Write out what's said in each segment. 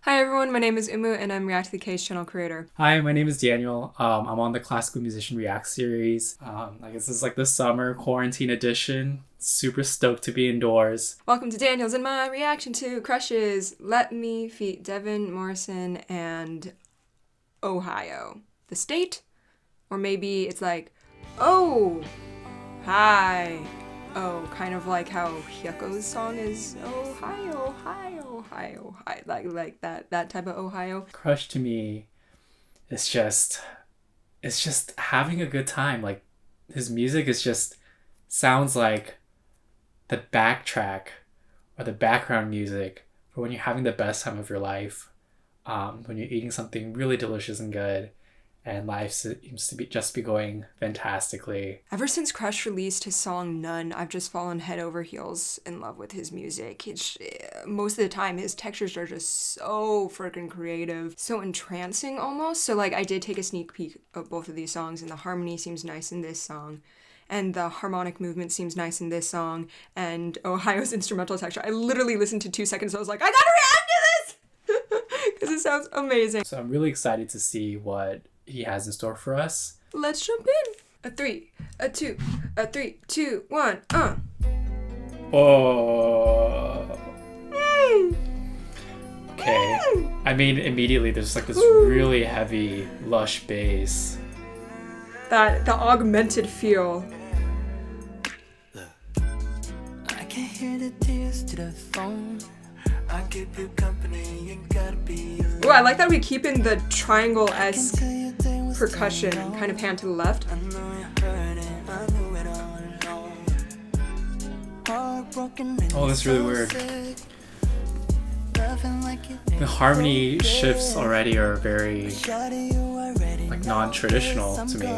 Hi everyone, my name is Umu and I'm ReacttotheK's channel creator. Hi, my name is Daniel. I'm on the Classical Musician React series. I guess this is like the summer quarantine edition. Super stoked to be indoors. Welcome to Daniel's and my reaction to Crushes Let Me feat Devin, Morrison, and Ohio. The state? Or maybe it's like, oh, hi. Oh, kind of like how Hyaku's song is Ohio, Ohio, Ohio, Ohio. Like that type of Ohio. Crush to me is just having a good time. Like his music is just sounds like the backtrack or the background music for when you're having the best time of your life. When you're eating something really delicious and good. And life seems to be going fantastically. Ever since Crush released his song None, I've just fallen head over heels in love with his music. Most of the time, his textures are just so freaking creative, so entrancing almost. So like, I did take a sneak peek of both of these songs, and the harmony seems nice in this song. And the harmonic movement seems nice in this song. And Ohio's instrumental texture, I literally listened to 2 seconds, so I was like, I gotta react to this! Because it sounds amazing. So I'm really excited to see what he has in store for us. Let's jump in. A 3, a 2, a 3, 2, 1, Oh. Okay. I mean, immediately there's like this really heavy, lush bass. The augmented feel. I can hear the tears to the phone. I keep you company, you gotta be alone. Oh, I like that we keep in the triangle-esque percussion, kind of pan to the left. Oh, that's really weird. The harmony shifts already are very like non-traditional to me.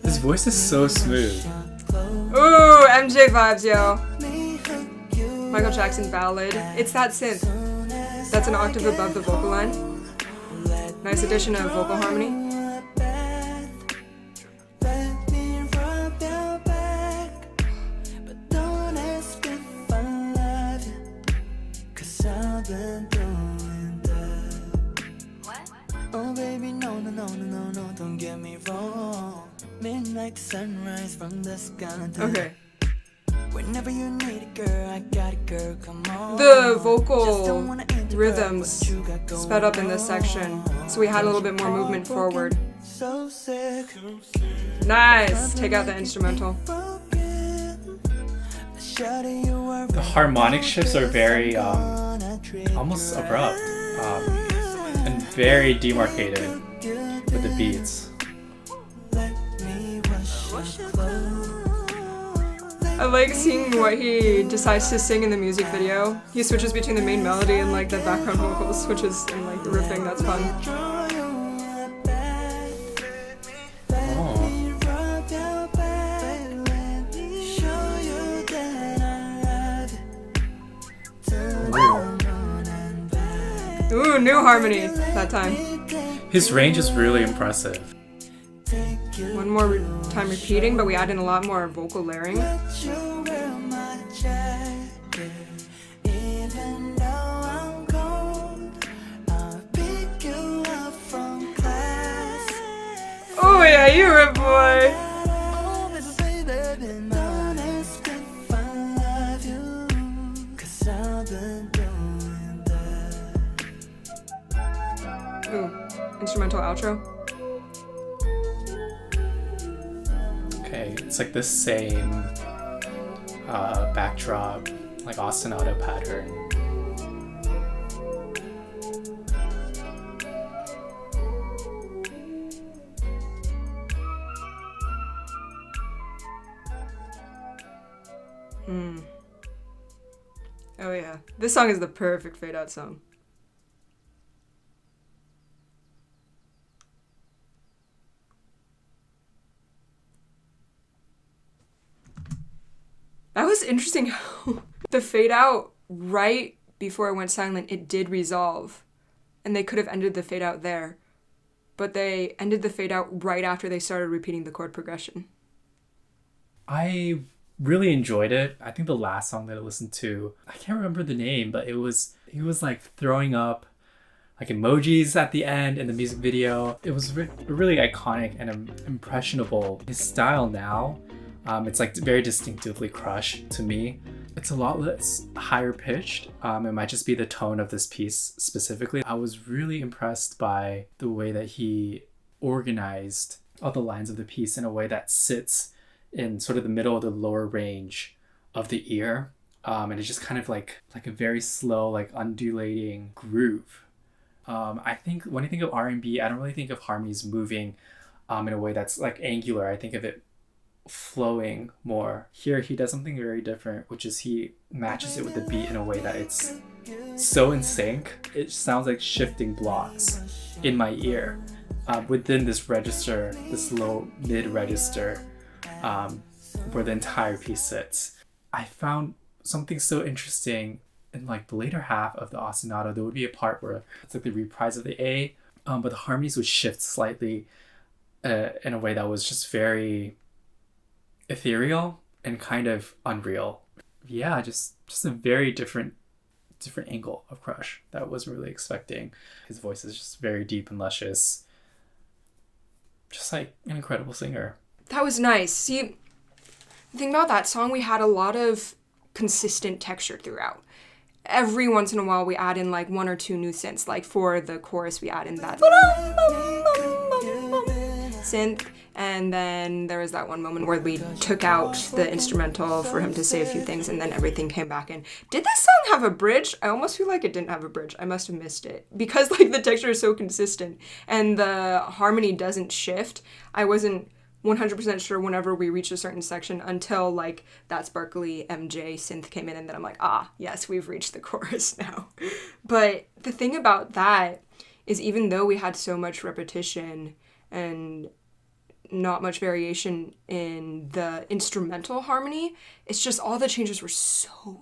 His voice is so smooth. Ooh, MJ vibes, yo. Michael Jackson ballad. It's that synth. That's an octave above the vocal line. Nice addition of vocal harmony. Oh baby, no, don't get me wrong. Midnight sunrise from the sky. Okay. Whenever you need a girl, I got a girl, come on. The vocal rhythms sped up in this section, so we had a little bit more movement forward. So sick. Nice. Take out the instrumental. The harmonic shifts are very almost abrupt and very demarcated with the beats. I like seeing what he decides to sing in the music video. He switches between the main melody and like the background vocals switches and like the riffing. That's fun. Ooh, new harmony that time. His range is really impressive. One more time repeating, but we add in a lot more vocal layering. Oh yeah, you rip boy! Ooh, instrumental outro. Okay, it's like the same backdrop, like ostinato pattern. Oh yeah, this song is the perfect fade out song. That was interesting how the fade out right before it went silent, it did resolve. And they could have ended the fade out there. But they ended the fade out right after they started repeating the chord progression. I really enjoyed it. I think the last song that I listened to, I can't remember the name, but he was like throwing up like emojis at the end in the music video. It was really iconic and impressionable. His style now, it's like very distinctively Crush to me. It's a lot less higher pitched. It might just be the tone of this piece specifically. I was really impressed by the way that he organized all the lines of the piece in a way that sits in sort of the middle of the lower range of the ear. And it's just kind of like a very slow, like undulating groove. I think when I think of R&B, I don't really think of harmonies moving in a way that's like angular. I think of it flowing more. Here he does something very different, which is he matches it with the beat in a way that it's so in sync. It sounds like shifting blocks in my ear within this register, this low mid register, where the entire piece sits. I found something so interesting in like the later half of the ostinato. There would be a part where it's like the reprise of the A, but the harmonies would shift slightly in a way that was just very ethereal and kind of unreal. Yeah, just a very different angle of Crush that I wasn't really expecting. His voice is just very deep and luscious. Just like an incredible singer. That was nice. See, the thing about that song, we had a lot of consistent texture throughout. Every once in a while we add in like one or two new synths. Like for the chorus we add in that synth. And then there was that one moment where we took out the instrumental for him to say a few things, and then everything came back in. Did this song have a bridge? I almost feel like it didn't have a bridge. I must have missed it. Because like the texture is so consistent and the harmony doesn't shift, I wasn't 100% sure whenever we reached a certain section until like that sparkly MJ synth came in, and then I'm like, yes, we've reached the chorus now. But the thing about that is, even though we had so much repetition and not much variation in the instrumental harmony, it's just all the changes were so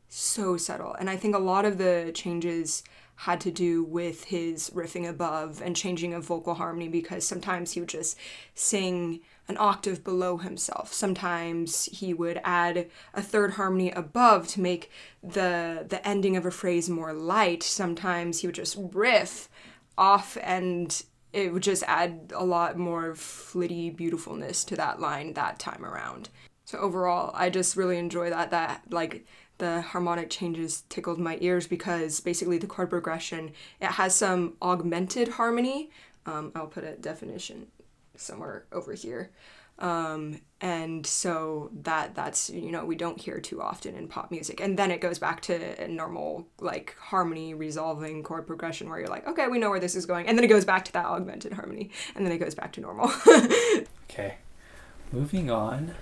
subtle. And I think a lot of the changes had to do with his riffing above and changing of vocal harmony, because sometimes he would just sing an octave below himself. Sometimes he would add a third harmony above to make the ending of a phrase more light. Sometimes he would just riff off and it would just add a lot more flitty beautifulness to that line that time around. So overall, I just really enjoy that like the harmonic changes tickled my ears, because basically the chord progression, it has some augmented harmony. I'll put a definition somewhere over here. And so that's, we don't hear too often in pop music. And then it goes back to a normal, like, harmony resolving chord progression where you're like, okay, we know where this is going. And then it goes back to that augmented harmony. And then it goes back to normal. Okay, moving on.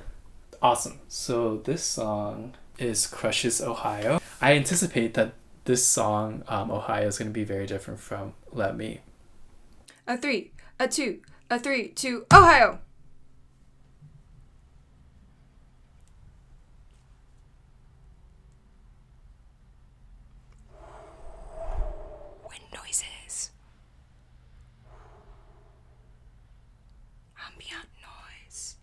Awesome. So this song is Crush's Ohio. I anticipate that this song, Ohio, is going to be very different from Let Me. A 3, a 2, a 3, 2, Ohio! Noises. Ambient noise.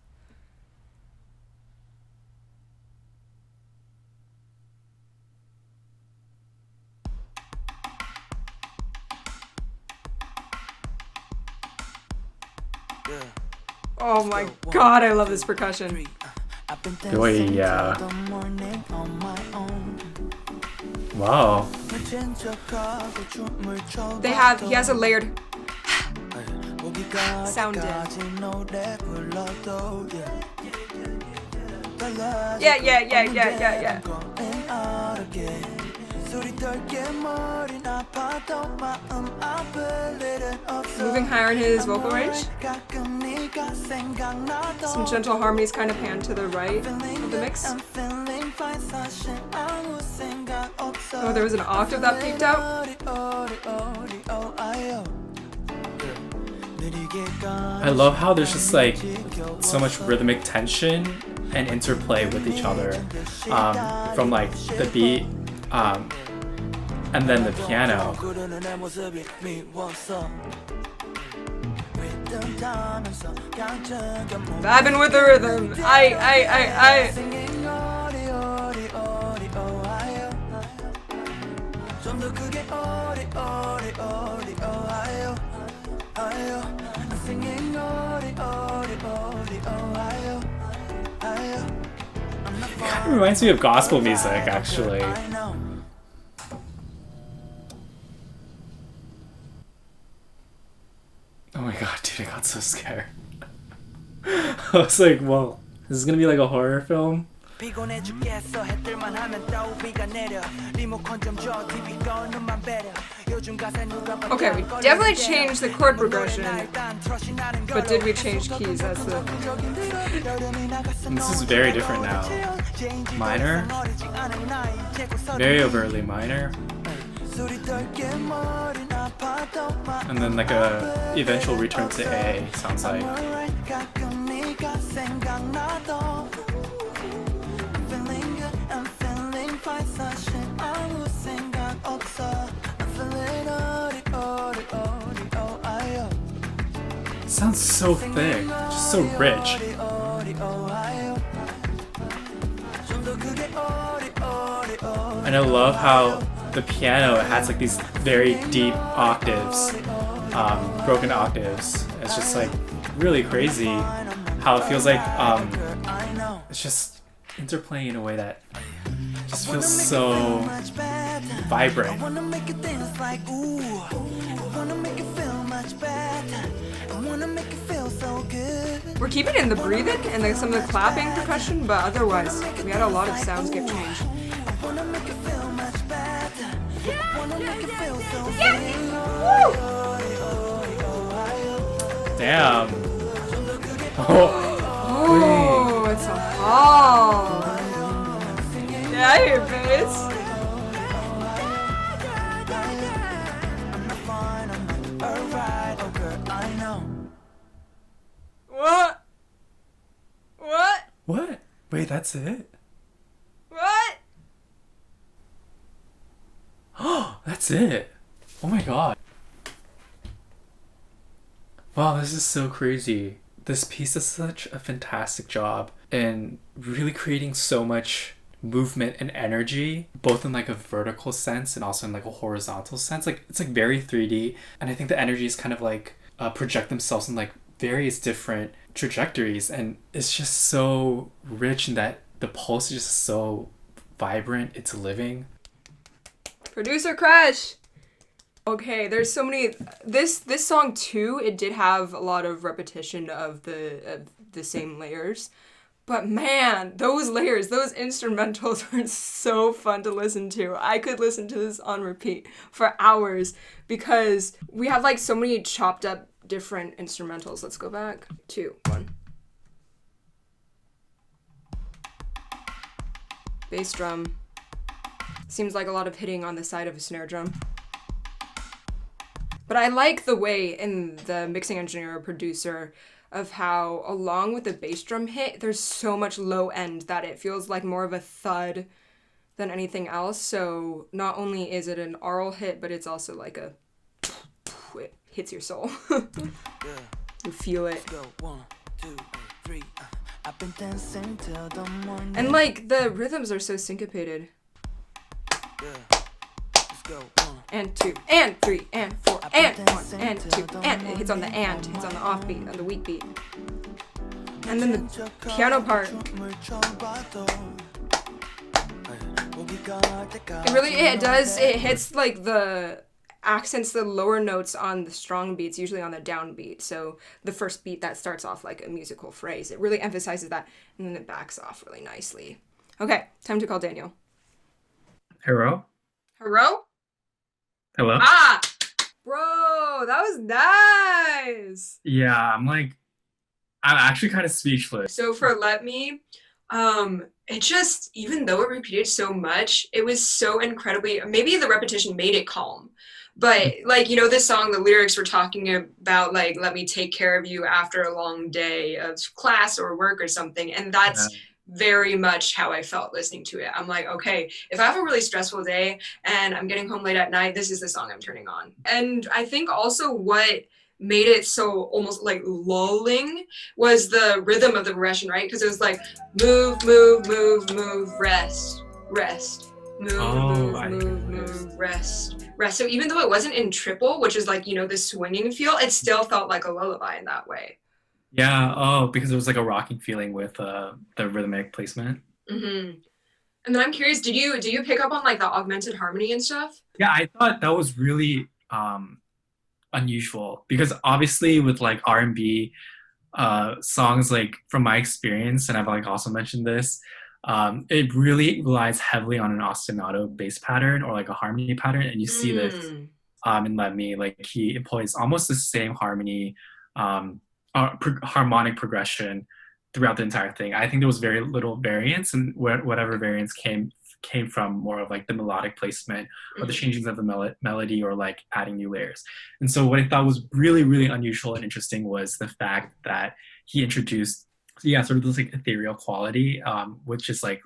Oh my god, I love this percussion. Oh yeah. Wow. He has a layered sound in. Yeah. Moving higher in his vocal range. Some gentle harmonies kind of pan to the right of the mix. Oh, there was an octave that peaked out. I love how there's just like so much rhythmic tension and interplay with each other, from like the beat and then the piano. Vibing with the rhythm. I. It kind of reminds me of gospel music, actually. Oh my god, dude, I got so scared. I was like, whoa, this is gonna be like a horror film? Okay, we definitely changed the chord progression, but did we change keys? That's the... And this is very different now. Minor? Very overtly minor. And then like a eventual return to A, sounds like. Sounds so thick, just so rich. And I love how the piano has like these very deep octaves, broken octaves. It's just like really crazy how it feels like it's just interplaying in a way that just feels so vibrant. We're keeping in the breathing and like some of the clapping percussion, but otherwise we had a lot of soundscape change. Damn. Oh, it's a hall. Yeah, I hear bass. What? What? What? Wait, that's it? What? Oh, that's it. Oh my god. Wow, this is so crazy. This piece does such a fantastic job in really creating so much movement and energy, both in like a vertical sense and also in like a horizontal sense. Like it's like very 3D, and I think the energies kind of like project themselves in like various different trajectories, and it's just so rich in that the pulse is just so vibrant, it's living. Producer crush. Okay, there's so many. This song too, it did have a lot of repetition of the same layers, but man, those layers, those instrumentals are so fun to listen to. I could listen to this on repeat for hours because we have like so many chopped up different instrumentals. Let's go back. 2, 1. Bass drum. Seems like a lot of hitting on the side of a snare drum. But I like the way in the mixing engineer or producer of how, along with the bass drum hit, there's so much low end that it feels like more of a thud than anything else. So not only is it an aural hit, but it's also like a... it hits your soul. You feel it. And like, the rhythms are so syncopated. And 2, and 3, and 4, and 1, and 2, and it hits on the and, hits on the offbeat, on the weak beat. And then the piano part. It hits like the accents, the lower notes on the strong beats, usually on the downbeat. So the first beat that starts off like a musical phrase, it really emphasizes that, and then it backs off really nicely. Okay, time to call Daniel. Hello? Hello? Hello? Ah! Bro, that was nice! Yeah, I'm actually kind of speechless. So for Let Me, it just, even though it repeated so much, it was so incredibly, maybe the repetition made it calm. But like, you know, this song, the lyrics were talking about like, let me take care of you after a long day of class or work or something. And that's very much how I felt listening to it. I'm like, okay, if I have a really stressful day and I'm getting home late at night, this is the song I'm turning on. And I think also what made it so almost like lulling was the rhythm of the progression, right? Because it was like move, move, move, move, rest, rest, move, move, rest, rest. So even though it wasn't in triple, which is like, you know, the swinging feel, it still felt like a lullaby in that way. Yeah, oh, because it was like a rocking feeling with the rhythmic placement. Mm-hmm. And then I'm curious, did you pick up on like the augmented harmony and stuff? Yeah, I thought that was really unusual because obviously with like R&B songs, like from my experience, and I've like also mentioned this, it really relies heavily on an ostinato bass pattern or like a harmony pattern, and you see this in Let Me, like he employs almost the same harmony, harmonic progression throughout the entire thing. I think there was very little variance, and whatever variance came from more of like the melodic placement or the changing of the melody or like adding new layers. And so what I thought was really, really unusual and interesting was the fact that he introduced, yeah, sort of this like ethereal quality, which is like,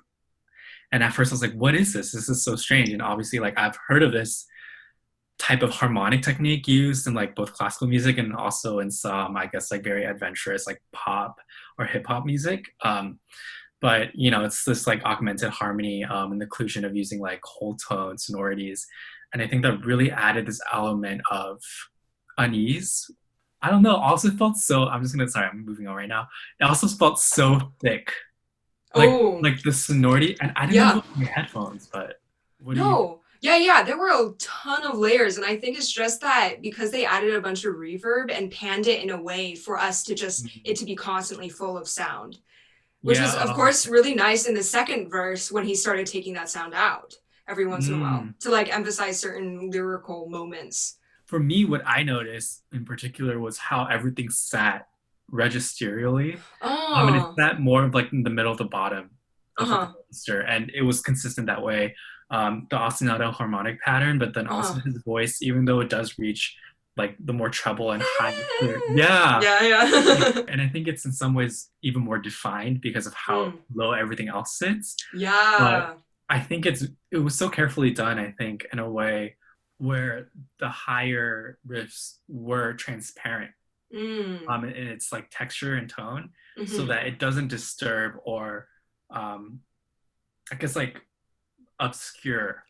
and at first I was like, what is this? This is so strange. And obviously like I've heard of this type of harmonic technique used in like both classical music and also in some, I guess, like very adventurous like pop or hip hop music. But you know, it's this like augmented harmony and the inclusion of using like whole tone sonorities, and I think that really added this element of unease. I don't know. Also felt so. I'm moving on right now. It also felt so thick, like the sonority, and I didn't know my headphones, but what do you? Yeah, there were a ton of layers, and I think it's just that because they added a bunch of reverb and panned it in a way for us to just it to be constantly full of sound. Which was, of course, really nice in the second verse when he started taking that sound out every once in a while to like emphasize certain lyrical moments. For me, what I noticed in particular was how everything sat registerially. And it sat more of like in the middle of the bottom of the register, and it was consistent that way. The ostinato harmonic pattern, but then also his voice, even though it does reach like the more treble and high. Yeah. And I think it's in some ways even more defined because of how low everything else sits. Yeah. But I think it was so carefully done, I think, in a way where the higher riffs were transparent in its like texture and tone, so that it doesn't disturb or I guess like obscure.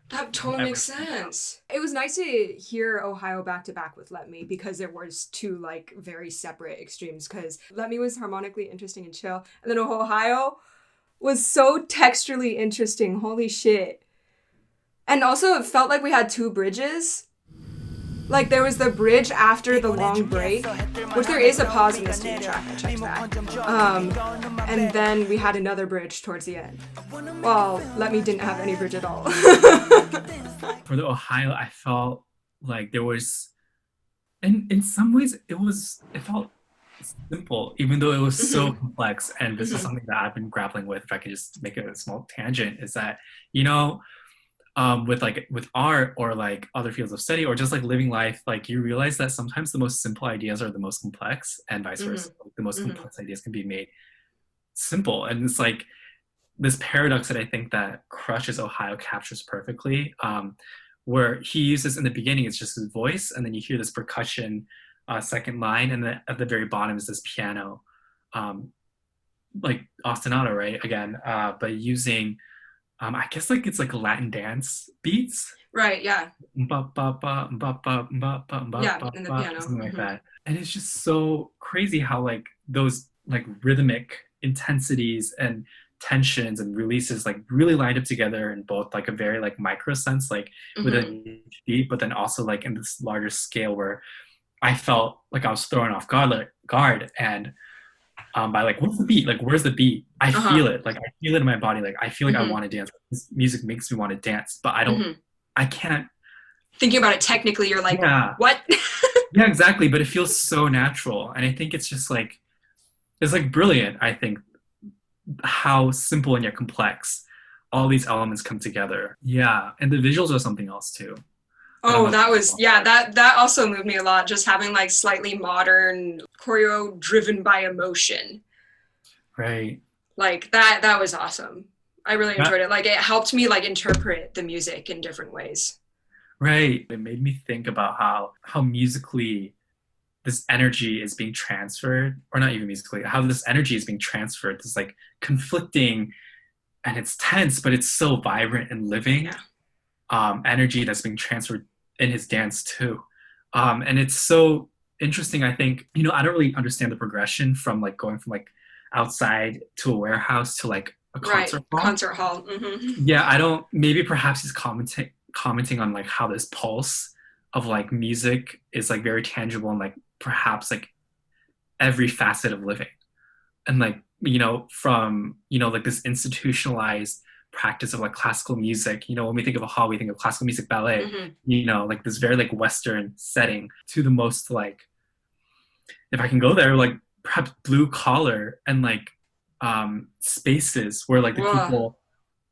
That totally makes sense. It was nice to hear Ohio back to back with Let Me because there was two like very separate extremes, because Let Me was harmonically interesting and chill, and then Ohio was so texturally interesting. Holy shit. And also it felt like we had two bridges. Like there was the bridge after the long break, which there is a pause in the stage track, I checked that. And then we had another bridge towards the end. Well, Let Me didn't have any bridge at all. For the Ohio, I felt like there was, and in some ways it felt simple, even though it was so complex. And this is something that I've been grappling with, if I could just make a small tangent, is that, you know, with art or like other fields of study or just like living life, like you realize that sometimes the most simple ideas are the most complex, and vice versa. Like, the most complex ideas can be made simple, and it's like this paradox that I think that Crush's Ohio captures perfectly, where he uses in the beginning it's just his voice, and then you hear this percussion second line, and then at the very bottom is this piano, like ostinato, right? Again, but using I guess like it's like Latin dance beats. Right, yeah. Yeah, in the piano. Something like that. And it's just so crazy how like those like rhythmic intensities and tensions and releases like really lined up together in both like a very like micro sense, like with a beat, but then also like in this larger scale where I felt like I was thrown off guard and by like, what's the beat? Like, where's the beat? I feel it. Like, I feel it in my body. Like, I feel like I want to dance. This music makes me want to dance, but I don't, I can't. Thinking about it technically, you're like, what? Yeah, exactly. But it feels so natural. And I think it's just like, it's like brilliant, I think, how simple and yet complex all these elements come together. Yeah. And the visuals are something else too. Oh, that was, that also moved me a lot, just having like slightly modern choreo driven by emotion. Right. Like that was awesome. I really enjoyed it. Like it helped me like interpret the music in different ways. Right. It made me think about how musically this energy is being transferred, or not even musically, how this energy is being transferred, this like conflicting, and it's tense, but it's so vibrant and living energy that's being transferred in his dance too. And it's so interesting. I think, you know, I don't really understand the progression from like going from like outside to a warehouse to like a concert hall. Concert hall. Yeah, I don't, maybe perhaps he's commenting on like how this pulse of like music is like very tangible and like perhaps like every facet of living. And like, you know, from, you know, like this institutionalized practice of like classical music, you know, when we think of a hall, we think of classical music, ballet, you know, like this very like Western setting, to the most like, if I can go there, like perhaps blue collar and like spaces where like the people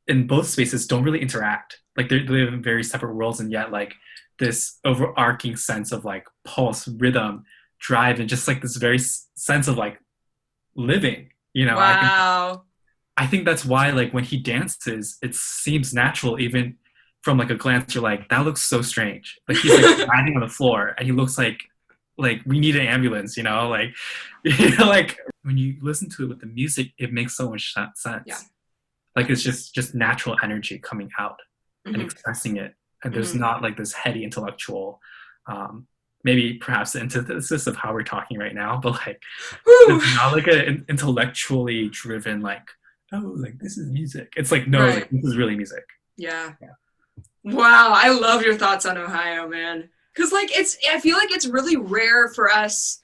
in both spaces don't really interact. Like they live in very separate worlds, and yet like this overarching sense of like pulse, rhythm, drive, and just like this very sense of like living, you know. I think that's why like when he dances, it seems natural. Even from like a glance, you're like, that looks so strange. Like he's like riding on the floor and he looks like we need an ambulance, you know, like, you know, like when you listen to it with the music, it makes so much sense. Yeah. Like it's just natural energy coming out and expressing it. And there's not like this heady intellectual, maybe perhaps the antithesis of how we're talking right now, but like it's not like an intellectually driven like, oh, like this is music. It's like, no, like, this is really music. Yeah. Wow, I love your thoughts on Ohio, man. Because like I feel like it's really rare for us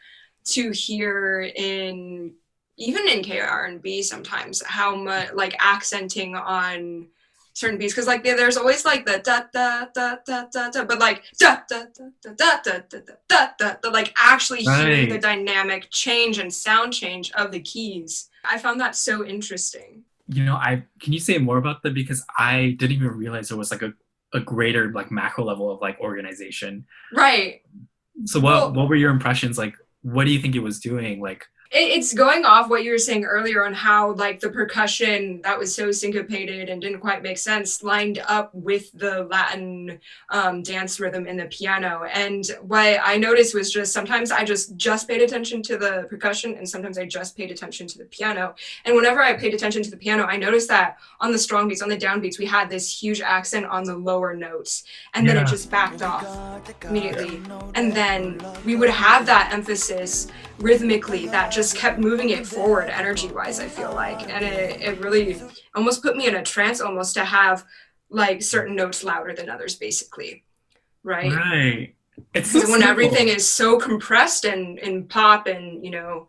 to hear even in kr&b sometimes how much like accenting on certain beats, because like there's always like the da da da da da da, but like da da da da da da da da da, like actually hearing the dynamic change and sound change of the keys. I found that so interesting. You know, can you say more about that, because I didn't even realize there was like a greater like macro level of like organization. Right. So what were your impressions? Like, what do you think it was doing? Like, it's going off what you were saying earlier on how like the percussion that was so syncopated and didn't quite make sense lined up with the Latin dance rhythm in the piano. And what I noticed was just sometimes I just paid attention to the percussion, and sometimes I just paid attention to the piano. And whenever I paid attention to the piano, I noticed that on the strong beats, on the down beats, we had this huge accent on the lower notes, and then it just backed off immediately. And then we would have that emphasis rhythmically that just kept moving it forward energy-wise, I feel like. And it really almost put me in a trance almost to have like certain notes louder than others, basically. Right. It's so when everything is so compressed and in pop, and you know,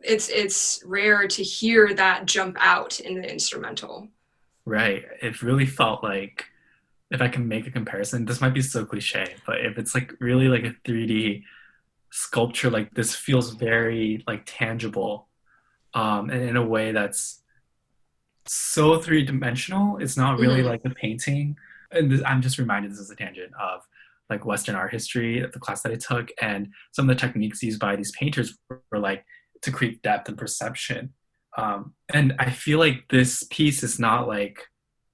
it's rare to hear that jump out in the instrumental. Right. It really felt like, if I can make a comparison, this might be so cliche, but if it's like really like a 3D sculpture, like this feels very like tangible, and in a way that's so three-dimensional. It's not really like a painting. And I'm just reminded, this is a tangent, of like Western art history, the class that I took, and some of the techniques used by these painters were like to create depth and perception. And I feel like this piece is not like,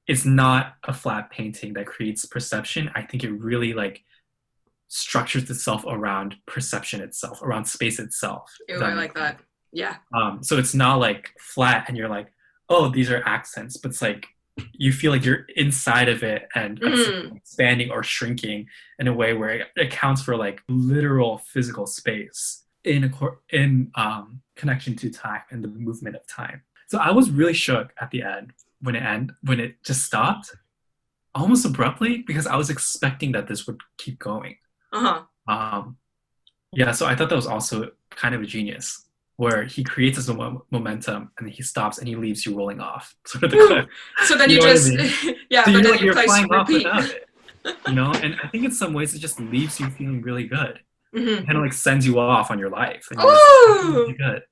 it's not a flat painting that creates perception. I think it really like structures itself around perception itself, around space itself. Ew, I like that. Yeah. So it's not like flat and you're like, oh, these are accents, but it's like you feel like you're inside of it and expanding or shrinking in a way where it accounts for like literal physical space in connection to time and the movement of time. So I was really shook at the end when it just stopped almost abruptly, because I was expecting that this would keep going. Yeah, so I thought that was also kind of a genius, where he creates this momentum and then he stops and he leaves you rolling off sort of the cliff. So then you just, yeah, so but then like, you play flying off repeat. without it, you know? And I think in some ways it just leaves you feeling really good. It kind of like sends you off on your life. And you're just feeling really good.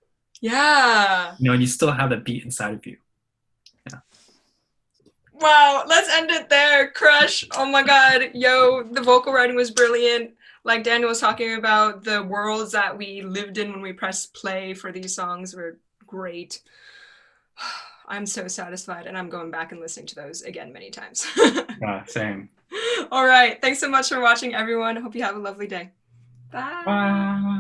Yeah. You know, and you still have that beat inside of you. Yeah. Wow, let's end it there. Crush. Oh my god. Yo, the vocal writing was brilliant. Like Daniel was talking about, the worlds that we lived in when we pressed play for these songs were great. I'm so satisfied, and I'm going back and listening to those again many times. Yeah, same. All right. Thanks so much for watching, everyone. Hope you have a lovely day. Bye. Bye.